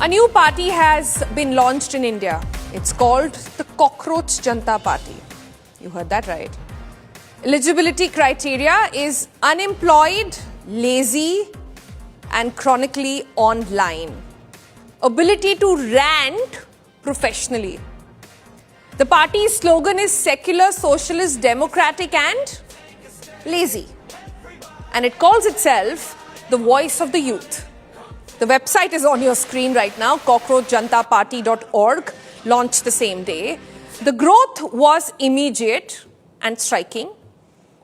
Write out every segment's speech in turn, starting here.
A new party has been launched in India. It's called the Cockroach Janta Party. You heard that right. Eligibility criteria is unemployed, lazy, and chronically online. Ability to rant professionally. The party's slogan is secular, socialist, democratic, and lazy. And it calls itself the voice of the youth. The website is on your screen right now, cockroachjantaparty.org, launched the same day. The growth was immediate and striking.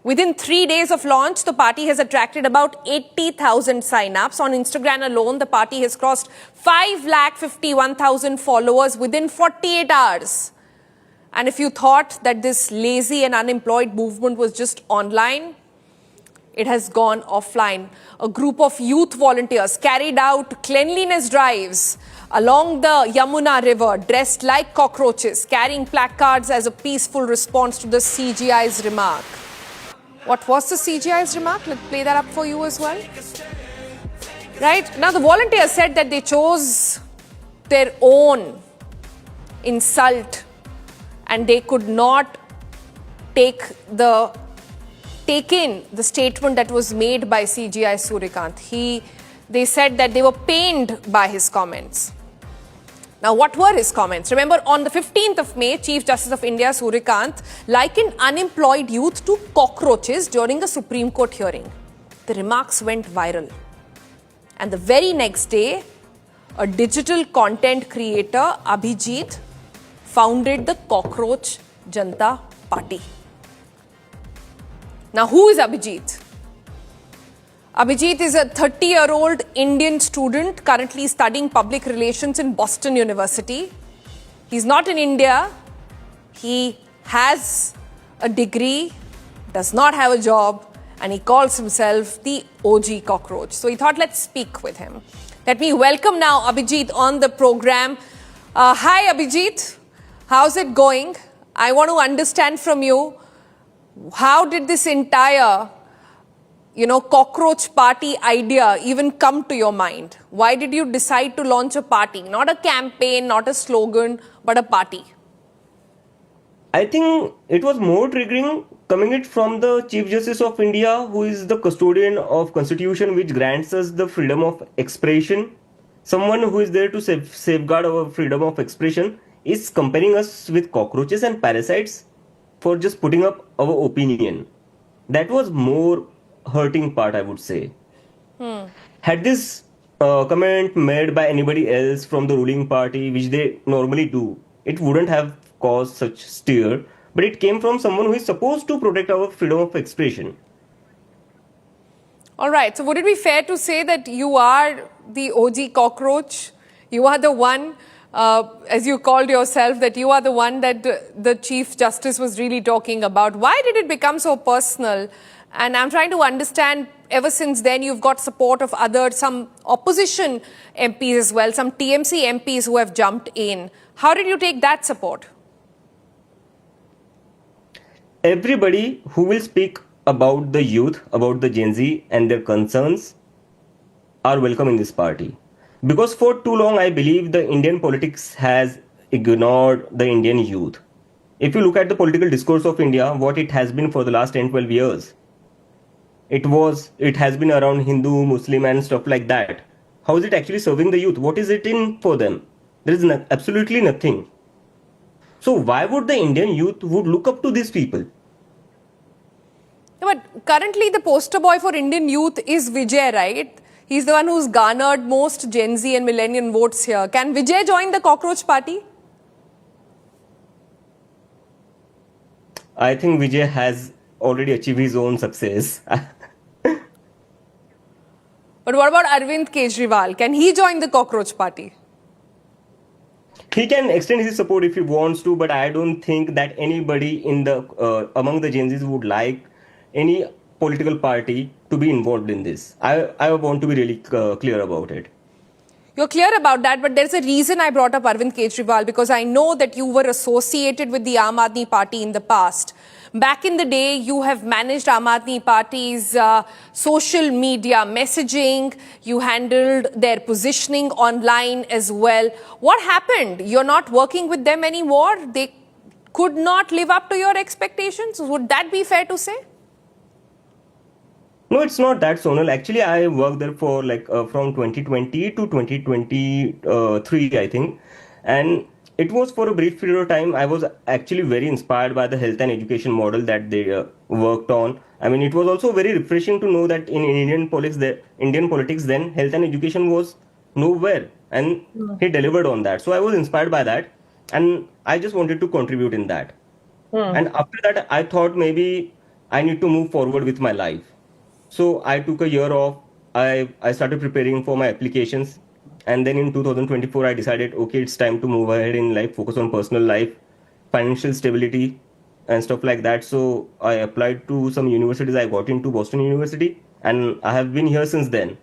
Within 3 days of launch, the party has attracted about 80,000 sign-ups. On Instagram alone, the party has crossed 5,51,000 followers within 48 hours. And if you thought that this lazy and unemployed movement was just online, it has gone offline. A group of youth volunteers carried out cleanliness drives along the Yamuna River, dressed like cockroaches, carrying placards as a peaceful response to the CGI's remark. What was the CGI's remark? Let's play that up for you as well. Right? Now, the volunteers said that they chose their own insult and they could not take in the statement that was made by CGI Surikant. They said that they were pained by his comments. Now, what were his comments? Remember, on the 15th of May, Chief Justice of India Surikant likened unemployed youth to cockroaches during a Supreme Court hearing. The remarks went viral. And the very next day, a digital content creator, Abhijit, founded the Cockroach Janta Party. Now, who is Abhijit? Abhijit is a 30-year-old Indian student currently studying public relations in Boston University. He's not in India. He has a degree, does not have a job, and he calls himself the OG Cockroach. So we thought, let's speak with him. Let me welcome now Abhijit on the program. Hi, Abhijit. How's it going? I want to understand from you, how did this entire, cockroach party idea even come to your mind? Why did you decide to launch a party? Not a campaign, not a slogan, but a party. I think it was more triggering coming it from the Chief Justice of India, who is the custodian of Constitution, which grants us the freedom of expression. Someone who is there to safeguard our freedom of expression is comparing us with cockroaches and parasites for just putting up our opinion. That was more hurting part, I would say. Had this comment made by anybody else from the ruling party, which they normally do, it wouldn't have caused such stir, but it came from someone who is supposed to protect our freedom of expression. All right, so would it be fair to say that you are the OG cockroach? You are the one, as you called yourself, that you are the one that the Chief Justice was really talking about. Why did it become so personal? And I'm trying to understand, ever since then, you've got support of some opposition MPs as well, some TMC MPs who have jumped in. How did you take that support? Everybody who will speak about the youth, about the Gen Z and their concerns are welcome in this party. Because for too long, I believe the Indian politics has ignored the Indian youth. If you look at the political discourse of India, what it has been for the last 10-12 years, it has been around Hindu, Muslim and stuff like that. How is it actually serving the youth? What is it in for them? There is absolutely nothing. So why would the Indian youth would look up to these people? But currently the poster boy for Indian youth is Vijay, right? He's the one who's garnered most Gen Z and millennial votes here. Can Vijay join the Cockroach Party? I think Vijay has already achieved his own success. But what about Arvind Kejriwal? Can he join the Cockroach Party? He can extend his support if he wants to, but I don't think that anybody in the among the Gen Zs would like any political party to be involved in this. I want to be really clear about it. You're clear about that, but there's a reason I brought up Arvind Kejriwal, because I know that you were associated with the Aam Aadmi Party in the past. back in the day, you have managed Aam Aadmi Party's social media messaging. You handled their positioning online as well. What happened? You're not working with them anymore? They could not live up to your expectations? Would that be fair to say? No, it's not that, Sonal. Actually, I worked there for from 2020 to 2023, I think. And it was for a brief period of time. I was actually very inspired by the health and education model that they worked on. I mean, it was also very refreshing to know that in Indian politics then, health and education was nowhere. And he delivered on that. So I was inspired by that. And I just wanted to contribute in that. And after that, I thought maybe I need to move forward with my life. So I took a year off. I started preparing for my applications. And then in 2024, I decided, okay, it's time to move ahead in life, focus on personal life, financial stability, and stuff like that. So I applied to some universities. I got into Boston University, and I have been here since then.